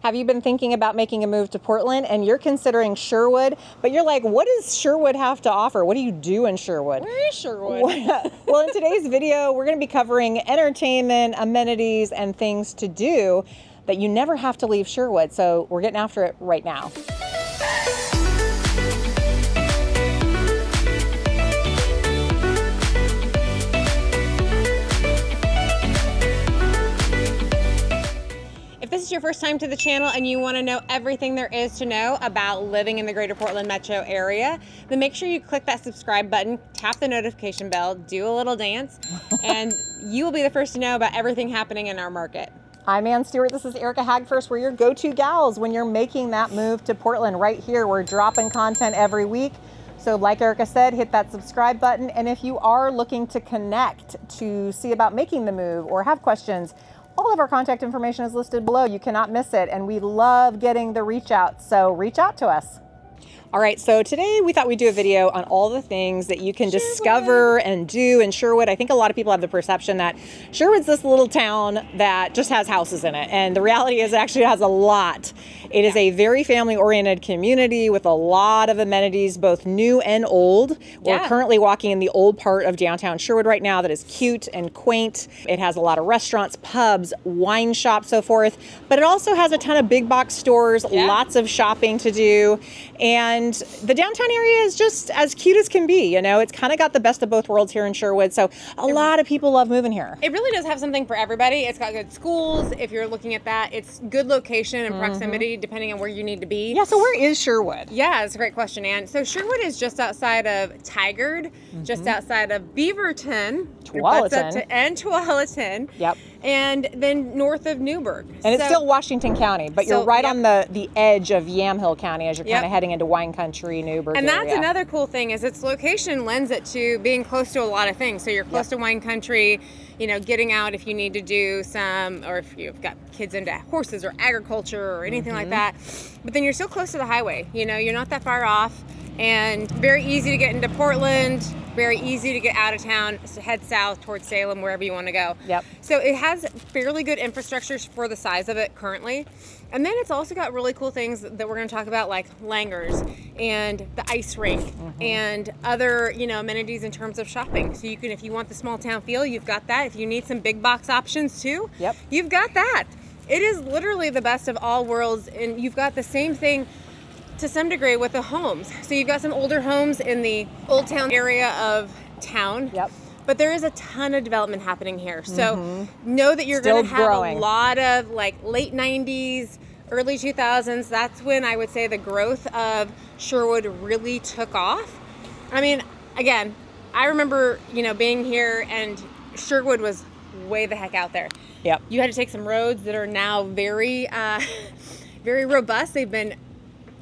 Have you been thinking about making a move to Portland and you're considering Sherwood, but you're like, what does Sherwood have to offer? What do you do in Sherwood? Where is Sherwood? Well, in today's video, we're going to be covering entertainment, amenities, and things to do that you never have to leave Sherwood. So we're getting after it right now. If this is your first time to the channel and you want to know everything there is to know about living in the greater Portland metro area, then make sure you click that subscribe button, tap the notification bell, do a little dance, and you will be the first to know about everything happening in our market. I'm Ann Stewart. This is Erica Hagfirst. We're your go-to gals when you're making that move to Portland. Right here, we're dropping content every week. So like Erica said, hit that subscribe button. And if you are looking to connect to see about making the move or have questions, all of our contact information is listed below. You cannot miss it. And we love getting the reach out. So reach out to us. All right, so today we thought we'd do a video on all the things that you can discover and do in Sherwood. I think a lot of people have the perception that Sherwood's this little town that just has houses in it. And the reality is actually it has a lot. It is a very family-oriented community with a lot of amenities, both new and old. We're currently walking in the old part of downtown Sherwood right now that is cute and quaint. It has a lot of restaurants, pubs, wine shops, so forth. But it also has a ton of big box stores, lots of shopping to do. And the downtown area is just as cute as can be, you know. It's kind of got the best of both worlds here in Sherwood, so a lot of people love moving here. It really does have something for everybody. It's got good schools, if you're looking at that. It's good location and proximity, depending on where you need to be. Yeah, so where is Sherwood? Yeah, it's a great question, Ann. So Sherwood is just outside of Tigard, just outside of Beaverton, and Tualatin. Yep. And then north of Newburgh. And it's still Washington County, but you're right on the edge of Yamhill County as you're kind of heading into wine country, Newburgh And area. that's another cool thing is its location lends it to being close to a lot of things. So you're close to wine country, you know, getting out if you need to do some, or if you've got kids into horses or agriculture or anything like that. But then you're still close to the highway. You know, you're not that far off, and very easy to get into Portland. Very easy to get out of town, so head south towards Salem, wherever you want to go. Yep. So it has fairly good infrastructure for the size of it currently. And then it's also got really cool things that we're going to talk about, like Langars and the Ice Rink and other, you know, amenities in terms of shopping. So you can, if you want the small town feel, you've got that. If you need some big box options too, you've got that. It is literally the best of all worlds, and you've got the same thing to some degree with the homes. So you've got some older homes in the Old Town area of town. But there is a ton of development happening here. So know that you're going to have a lot of like late 90s, early 2000s. That's when I would say the growth of Sherwood really took off. I mean, again, I remember, you know, being here and Sherwood was way the heck out there. You had to take some roads that are now very, very robust. They've been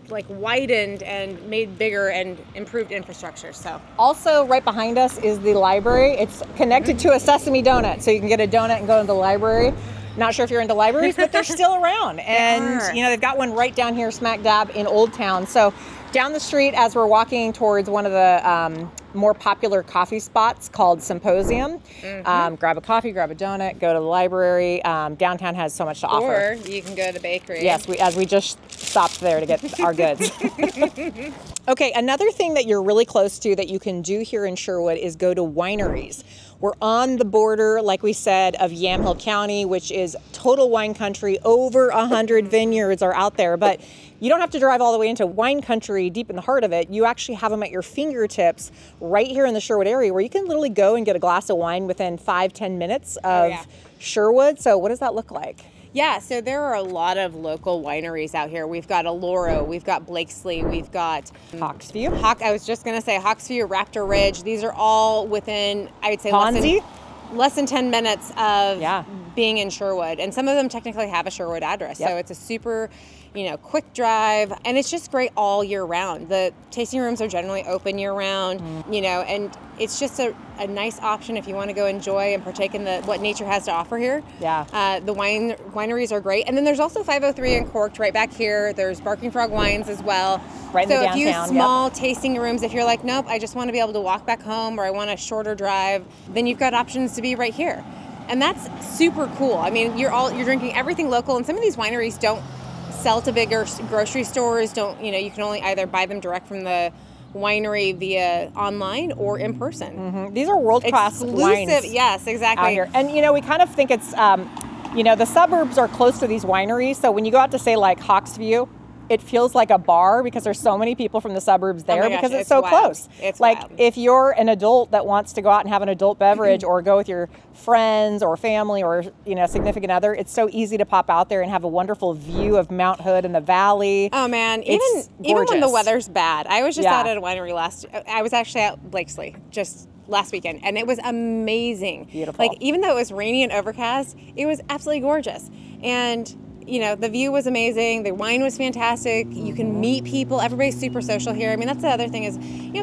like widened and made bigger and improved infrastructure. So also right behind us is the library. It's connected to a Sesame Donut, so you can get a donut and go to the library. Not sure if you're into libraries, but they're still around. And you know, they've got one right down here smack dab in Old Town. So down the street as we're walking towards one of the more popular coffee spots called Symposium. Grab a coffee, grab a donut, go to the library. Downtown has so much to offer. Or you can go to the bakery. Yes, as we just stopped there to get our goods. Okay, another thing that you're really close to that you can do here in Sherwood is go to wineries. We're on the border, like we said, of Yamhill County, which is total wine country. Over 100 vineyards are out there, but you don't have to drive all the way into wine country deep in the heart of it. You actually have them at your fingertips right here in the Sherwood area, where you can literally go and get a glass of wine within 5-10 minutes of Sherwood. So what does that look like? Yeah, so there are a lot of local wineries out here. We've got Galore, we've got Blakesley, we've got Hawksview. I was just going to say Hawksview, Raptor Ridge. These are all within, I would say, less than 10 minutes of being in Sherwood. And some of them technically have a Sherwood address. So it's a super, you know, quick drive, and it's just great all year round. The tasting rooms are generally open year round, you know, and it's just a nice option if you want to go enjoy and partake in what nature has to offer here. The wineries are great. And then there's also 503 and Corked right back here. There's Barking Frog Wines as well. Right in the downtown. So if you small tasting rooms, if you're like, nope, I just want to be able to walk back home, or I want a shorter drive, then you've got options to be right here. And that's super cool. I mean, you're drinking everything local, and some of these wineries don't sell to bigger grocery stores. You can only either buy them direct from the winery via online or in person. These are world-class wines. Yes, exactly. Out here. And we kind of think it's the suburbs are close to these wineries, so when you go out to say like Hawksview, it feels like a bar because there's so many people from the suburbs there because it's so close. It's like wild. If you're an adult that wants to go out and have an adult beverage or go with your friends or family or significant other, it's so easy to pop out there and have a wonderful view of Mount Hood and the valley. Oh man, even when the weather's bad. I was just out at a winery I was actually at Blakesley just last weekend, and it was amazing. Beautiful. Like, even though it was rainy and overcast, it was absolutely gorgeous. And the view was amazing. The wine was fantastic. You can meet people. Everybody's super social here. I mean, that's the other thing is,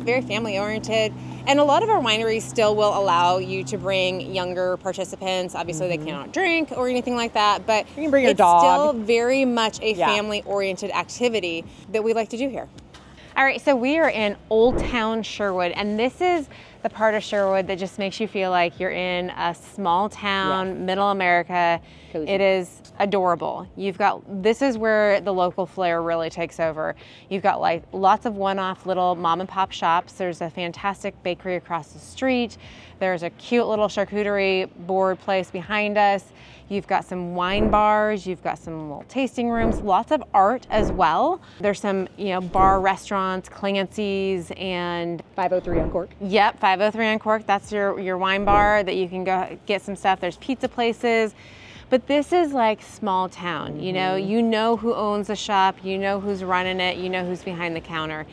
very family oriented. And a lot of our wineries still will allow you to bring younger participants. Obviously, they cannot drink or anything like that, but you can bring your dog. It's still very much a family oriented activity that we like to do here. All right, so we are in Old Town Sherwood, and this is the part of Sherwood that just makes you feel like you're in a small town, middle America. Cozy. It is adorable. This is where the local flair really takes over. You've got like lots of one-off little mom and pop shops. There's a fantastic bakery across the street. There's a cute little charcuterie board place behind us. You've got some wine bars, you've got some little tasting rooms, lots of art as well. There's some, bar restaurants, Clancy's, and 503 on Cork. Yep, 503 on Cork. That's your wine bar that you can go get some stuff. There's pizza places. But this is like small town, you know who owns the shop, you know who's running it, you know who's behind the counter.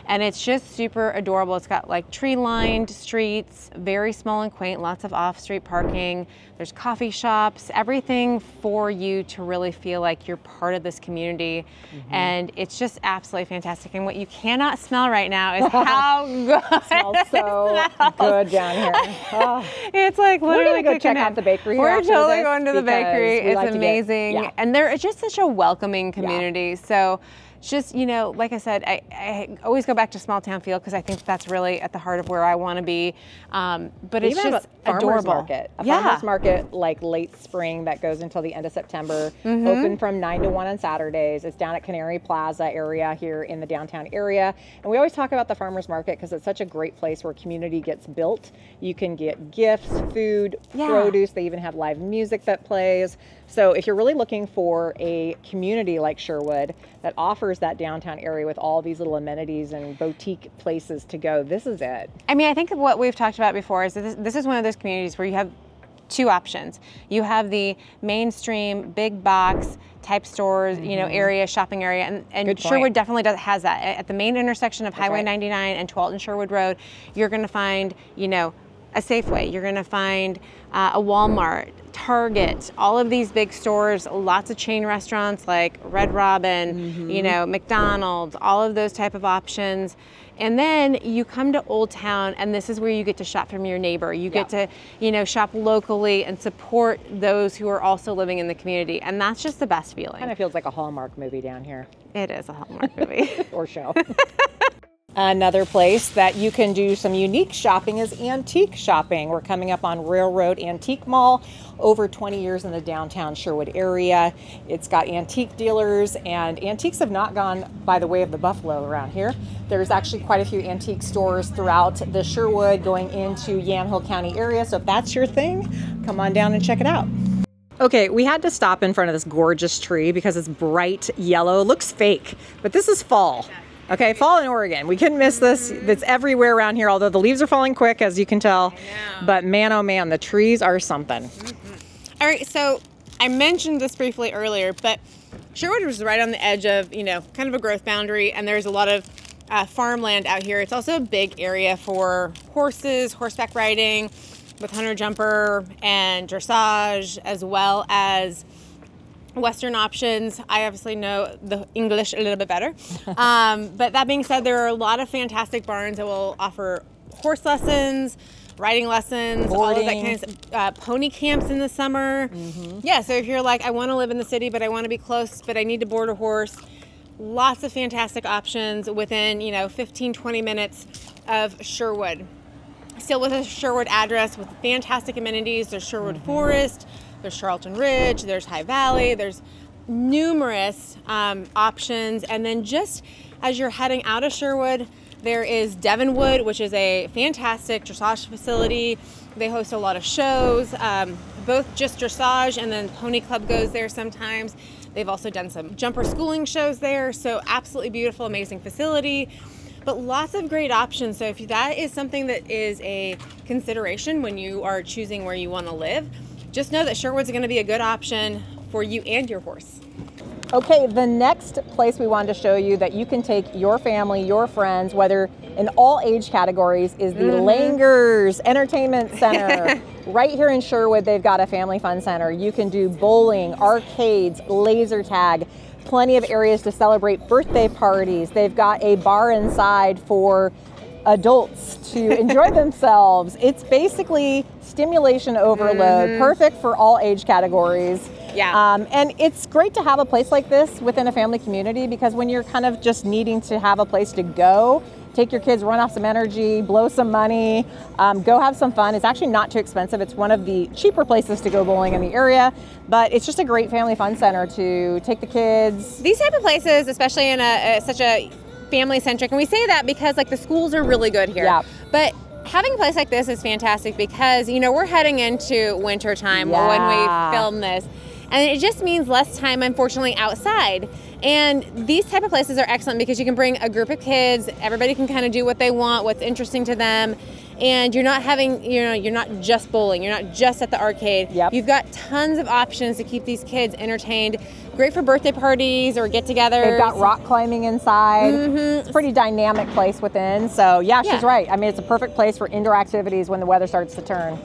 And it's just super adorable. It's got like tree-lined streets, very small and quaint, lots of off-street parking. There's coffee shops, everything for you to really feel like you're part of this community. And it's just absolutely fantastic. And what you cannot smell right now is how good it smells so good down here. Oh. It's like literally we're gonna go check out the bakery. We're totally going to the bakery. It's amazing. And they're just such a welcoming community. So just, like I said, I always go back to small town feel because I think that's really at the heart of where I want to be. But it's just adorable. A farmer's market like late spring that goes until the end of September. Open from 9 to 1 on Saturdays. It's down at Canary Plaza area here in the downtown area. And we always talk about the farmer's market because it's such a great place where community gets built. You can get gifts, food, produce. They even have live music that plays. So if you're really looking for a community like Sherwood that offers that downtown area with all these little amenities and boutique places to go, this is it. I mean, I think what we've talked about before is that this is one of those communities where you have two options. You have the mainstream big box type stores, area, shopping area, and Sherwood definitely has that. At the main intersection of Highway 99 and 12th and Sherwood Road, you're going to find, a Safeway, you're going to find a Walmart, Target, all of these big stores, lots of chain restaurants like Red Robin, McDonald's, all of those type of options. And then you come to Old Town, and this is where you get to shop from your neighbor. You get to, shop locally and support those who are also living in the community. And that's just the best feeling. Kind of feels like a Hallmark movie down here. It is a Hallmark movie. Or show. Another place that you can do some unique shopping is antique shopping. We're coming up on Railroad Antique Mall, over 20 years in the downtown Sherwood area. It's got antique dealers, and antiques have not gone by the way of the buffalo around here. There's actually quite a few antique stores throughout the Sherwood going into Yamhill County area. So if that's your thing, come on down and check it out. Okay, we had to stop in front of this gorgeous tree because it's bright yellow. It looks fake, but this is fall. Okay, fall in Oregon. We couldn't miss this. It's everywhere around here, although the leaves are falling quick, as you can tell. But man, oh man, the trees are something. All right, so I mentioned this briefly earlier, but Sherwood was right on the edge of, kind of a growth boundary, and there's a lot of farmland out here. It's also a big area for horses, horseback riding, with hunter jumper and dressage, as well as Western options. I obviously know the English a little bit better. But that being said, there are a lot of fantastic barns that will offer horse lessons, riding lessons, all of that kind of stuff. Pony camps in the summer. Yeah, so if you're like, I want to live in the city, but I want to be close, but I need to board a horse, lots of fantastic options within, 15, 20 minutes of Sherwood. Still with a Sherwood address with fantastic amenities. There's Sherwood Forest, there's Charlton Ridge, there's High Valley, there's numerous options. And then just as you're heading out of Sherwood, there is Devonwood, which is a fantastic dressage facility. They host a lot of shows, both just dressage, and then Pony Club goes there sometimes. They've also done some jumper schooling shows there. So absolutely beautiful, amazing facility, but lots of great options. So if that is something that is a consideration when you are choosing where you want to live, just know that Sherwood's going to be a good option for you and your horse. Okay, the next place we wanted to show you that you can take your family, your friends, whether in all age categories, is the Langars Entertainment Center. Right here in Sherwood, they've got a family fun center. You can do bowling, arcades, laser tag, plenty of areas to celebrate birthday parties. They've got a bar inside for adults to enjoy themselves. It's basically stimulation overload, perfect for all age categories. Yeah. And it's great to have a place like this within a family community, because when you're kind of just needing to have a place to go, take your kids, run off some energy, blow some money, go have some fun. It's actually not too expensive. It's one of the cheaper places to go bowling in the area, but it's just a great family fun center to take the kids. These type of places, especially in such a family centric, and we say that because like the schools are really good here. Yeah. But having a place like this is fantastic because, you know, we're heading into winter time when we film this. And it just means less time, unfortunately, outside. And these type of places are excellent because you can bring a group of kids, everybody can kind of do what they want, what's interesting to them. And you're not having, you know, you're not just bowling, you're not just at the arcade. Yep. You've got tons of options to keep these kids entertained. Great for birthday parties or get-togethers. They've got rock climbing inside. It's a pretty dynamic place within. So yeah, she's right. I mean, it's a perfect place for indoor activities when the weather starts to turn.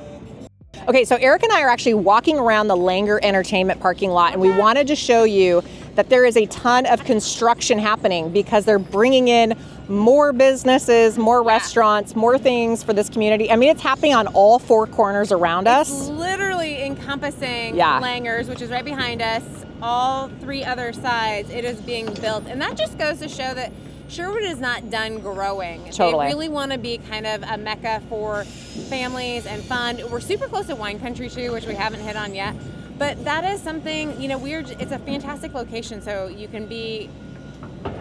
Okay, so Eric and I are actually walking around the Langars Entertainment parking lot, and we wanted to show you that there is a ton of construction happening because they're bringing in more businesses, more restaurants, more things for this community. I mean, it's happening on all four corners around us. Literally encompassing Langars, which is right behind us, all three other sides. It is being built, and that just goes to show that Sherwood is not done growing. Totally. They really want to be kind of a mecca for families and fun. We're super close to wine country too, which we haven't hit on yet. But that is something, you know, it's a fantastic location. So you can be,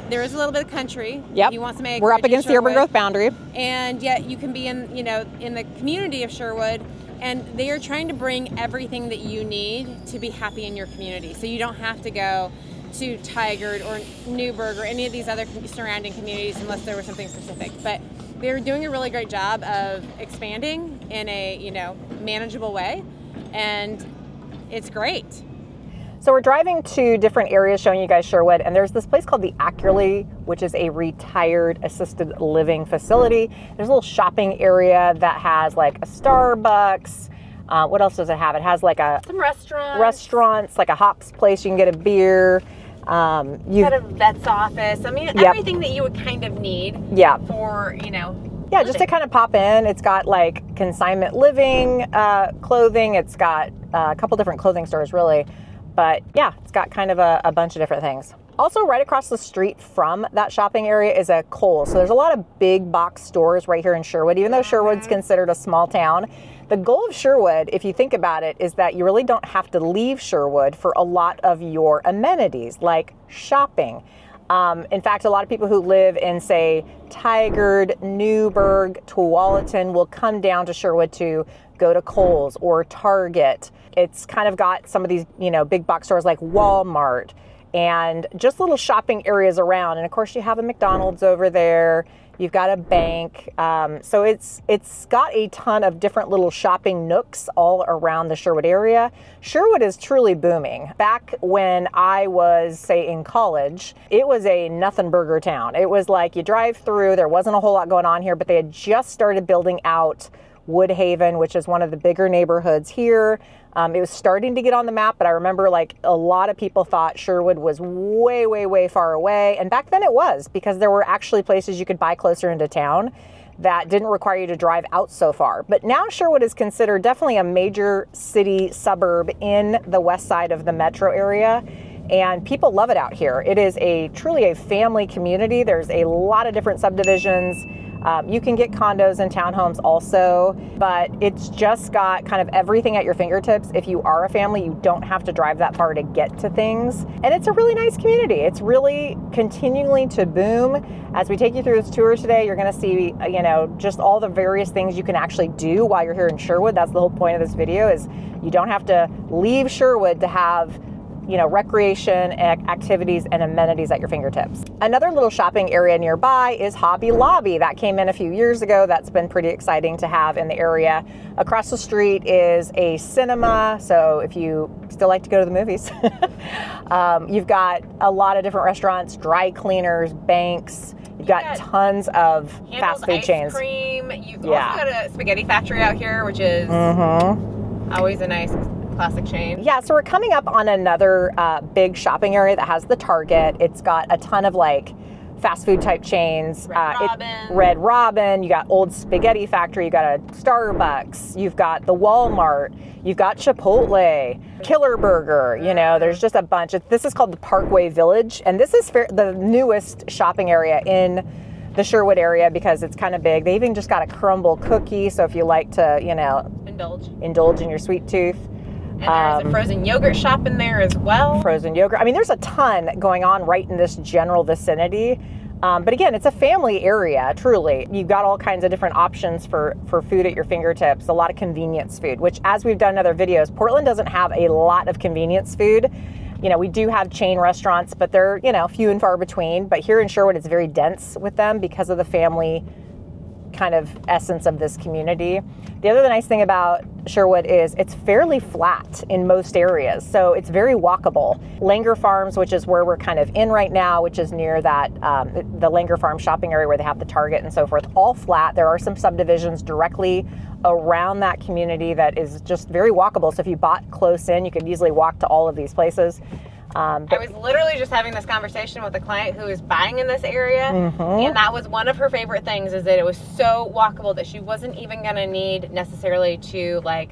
there is a little bit of country. Yep. You want some We're up against the urban growth boundary. And yet you can be in, you know, in the community of Sherwood. And they are trying to bring everything that you need to be happy in your community. So you don't have to go to Tigard or Newburgh or any of these other surrounding communities unless there was something specific. But they're doing a really great job of expanding in a, you know, manageable way, and it's great. So we're driving to different areas showing you guys Sherwood, and there's this place called the Equestrian, which is a retired assisted living facility. There's a little shopping area that has like a Starbucks. What else does it have? It has like some restaurants, like a hops place you can get a beer. Got a vet's office. I mean, everything that you would kind of need for, you know, living. Just to kind of pop in. It's got like consignment living clothing. It's got a couple different clothing stores really. But yeah, it's got kind of a bunch of different things. Also, right across the street from that shopping area is a Kohl's. So there's a lot of big box stores right here in Sherwood, even though Sherwood's considered a small town. The goal of Sherwood, if you think about it, is that you really don't have to leave Sherwood for a lot of your amenities, like shopping. In fact, a lot of people who live in, say, Tigard, Newburgh, Tualatin will come down to Sherwood to go to Kohl's or Target. It's kind of got some of these, you know, big box stores like Walmart and just little shopping areas around. And of course, you have a McDonald's over there. You've got a bank. So it's got a ton of different little shopping nooks all around the Sherwood area. Sherwood is truly booming. Back when I was, say, in college, it was a nothing burger town. It was like you drive through, there wasn't a whole lot going on here, but they had just started building out Woodhaven, which is one of the bigger neighborhoods here. It was starting to get on the map, but I remember like a lot of people thought Sherwood was way, way, way far away. And back then it was, because there were actually places you could buy closer into town that didn't require you to drive out so far. But now Sherwood is considered definitely a major city suburb in the west side of the metro area. And people love it out here. It is truly a family community. There's a lot of different subdivisions. You can get condos and townhomes also, but it's just got kind of everything at your fingertips. If you are a family, you don't have to drive that far to get to things. And it's a really nice community. It's really continuing to boom. As we take you through this tour today, you're going to see, you know, just all the various things you can actually do while you're here in Sherwood. That's the whole point of this video, is you don't have to leave Sherwood to have, you know, recreation, activities, and amenities at your fingertips. Another little shopping area nearby is Hobby Lobby. That came in a few years ago. That's been pretty exciting to have in the area. Across the street is a cinema, so if you still like to go to the movies. You've got a lot of different restaurants, dry cleaners, banks. You've got tons of fast food chains. Cream. You've also got a spaghetti factory out here, which is always a nice classic chain. Yeah, so we're coming up on another big shopping area that has the Target. It's got a ton of like fast food type chains. Red Robin, you got Old Spaghetti Factory, you got a Starbucks, you've got the Walmart, you've got Chipotle, Killer Burger, you know, there's just a bunch. This is called the Parkway Village, and this is the newest shopping area in the Sherwood area because it's kind of big. They even just got a crumble cookie, so if you like to, you know, indulge in your sweet tooth. And there's a frozen yogurt shop in there as well. Frozen yogurt. I mean, there's a ton going on right in this general vicinity. But again, it's a family area, truly. You've got all kinds of different options for food at your fingertips, a lot of convenience food, which, as we've done in other videos, Portland doesn't have a lot of convenience food. You know, we do have chain restaurants, but they're, you know, few and far between. But here in Sherwood, it's very dense with them because of the family kind of essence of this community. The other nice thing about Sherwood is it's fairly flat in most areas, so it's very walkable. Langer Farms, which is where we're kind of in right now, which is near that the Langer Farm shopping area where they have the Target and so forth, all flat. There are some subdivisions directly around that community that is just very walkable. So if you bought close in, you could easily walk to all of these places. I was literally just having this conversation with a client who is buying in this area, and that was one of her favorite things, is that it was so walkable that she wasn't even going to need necessarily to like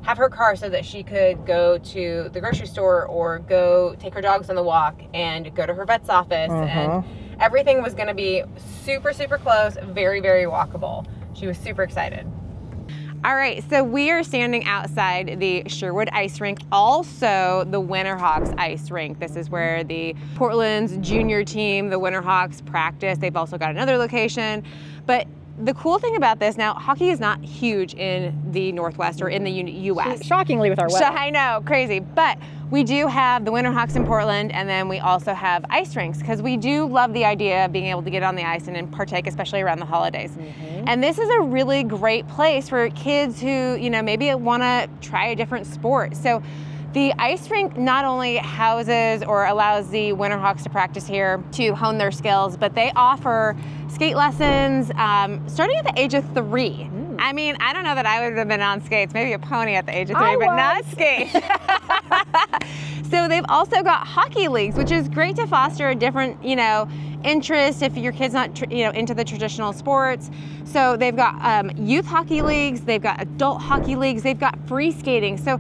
have her car so that she could go to the grocery store or go take her dogs on the walk and go to her vet's office, and everything was going to be super, super close, very, very walkable. She was super excited. All right, so we are standing outside the Sherwood Ice Rink, also the Winterhawks Ice Rink. This is where the Portland's junior team, the Winterhawks, practice. They've also got another location. But the cool thing about this, now hockey is not huge in the Northwest or in the U.S. Shockingly with our weather. I know, crazy. But we do have the Winterhawks in Portland, and then we also have ice rinks, because we do love the idea of being able to get on the ice and partake, especially around the holidays. And this is a really great place for kids who, you know, maybe want to try a different sport. So the ice rink not only houses or allows the Winterhawks to practice here to hone their skills, but they offer skate lessons starting at the age of 3. I mean, I don't know that I would have been on skates, maybe a pony at the age of 3, but not skates. So they've also got hockey leagues, which is great to foster a different, you know, interest if your kid's not, you know, into the traditional sports. So they've got youth hockey leagues, they've got adult hockey leagues, they've got free skating. So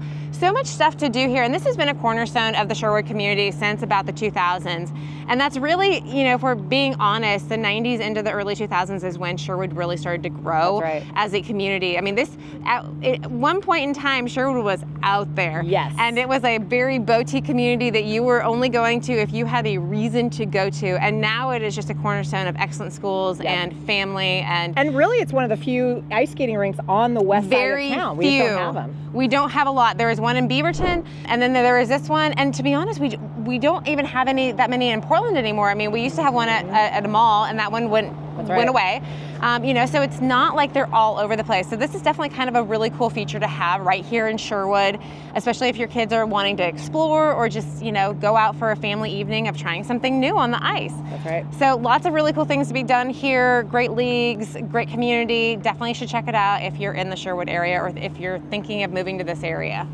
much stuff to do here. And this has been a cornerstone of the Sherwood community since about the 2000s. And that's really, you know, if we're being honest, the 90s into the early 2000s is when Sherwood really started to grow as a community. I mean, at one point in time, Sherwood was out there. Yes. And it was a very boutique community that you were only going to if you had a reason to go to. And now it is just a cornerstone of excellent schools and family. And really, it's one of the few ice skating rinks on the west side of town. We just don't have them. We don't have a lot. There is one in Beaverton, and then there is this one. And to be honest, we don't even have that many in Portland anymore. I mean, we used to have one at a mall, and that one went away. You know, so it's not like they're all over the place. So this is definitely kind of a really cool feature to have right here in Sherwood, especially if your kids are wanting to explore or just, you know, go out for a family evening of trying something new on the ice. That's right. So lots of really cool things to be done here. Great leagues, great community. Definitely should check it out if you're in the Sherwood area or if you're thinking of moving to this area.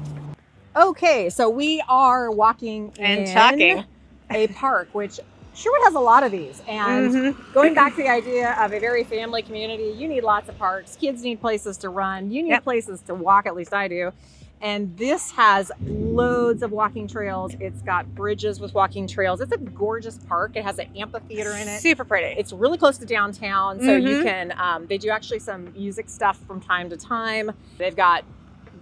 Okay, so we are walking and talking a park, which Sherwood has a lot of these. And going back to the idea of a very family community, you need lots of parks. Kids need places to run. You need places to walk, at least I do. And this has loads of walking trails. It's got bridges with walking trails. It's a gorgeous park. It has an amphitheater in it. Super pretty. It's really close to downtown, so you can, they do actually some music stuff from time to time. They've got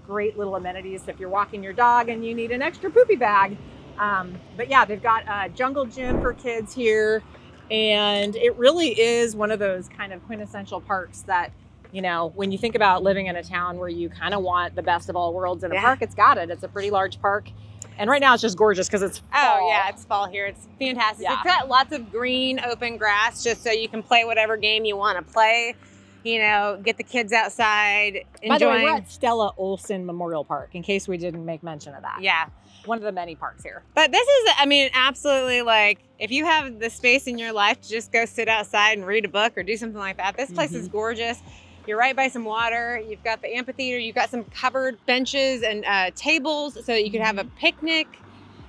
great little amenities if you're walking your dog and you need an extra poopy bag. But yeah, they've got a jungle gym for kids here. And it really is one of those kind of quintessential parks that, you know, when you think about living in a town where you kind of want the best of all worlds in a park, it's got it. It's a pretty large park. And right now it's just gorgeous because it's fall. Oh yeah, it's fall here. It's fantastic. Yeah. It's got lots of green, open grass just so you can play whatever game you want to play. You know, get the kids outside, enjoying. By the way, we're at Stella Olson Memorial Park, in case we didn't make mention of that. Yeah. One of the many parks here. But this is, I mean, absolutely, like, if you have the space in your life to just go sit outside and read a book or do something like that, this place is gorgeous. You're right by some water. You've got the amphitheater. You've got some covered benches and tables so that you could have a picnic.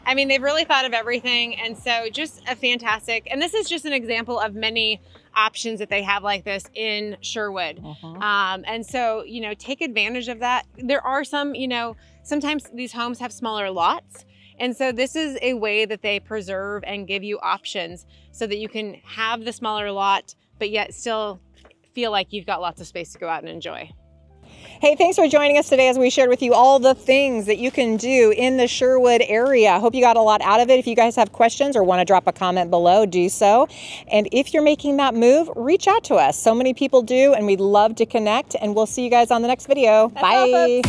I mean, they've really thought of everything. And so just a fantastic, and this is just an example of many options that they have like this in Sherwood. And so, you know, take advantage of that. There are some, you know, sometimes these homes have smaller lots. And so this is a way that they preserve and give you options so that you can have the smaller lot, but yet still feel like you've got lots of space to go out and enjoy. Hey, thanks for joining us today as we shared with you all the things that you can do in the Sherwood area. Hope you got a lot out of it. If you guys have questions or want to drop a comment below, do so. And if you're making that move, reach out to us. So many people do, and we'd love to connect. And we'll see you guys on the next video. Bye.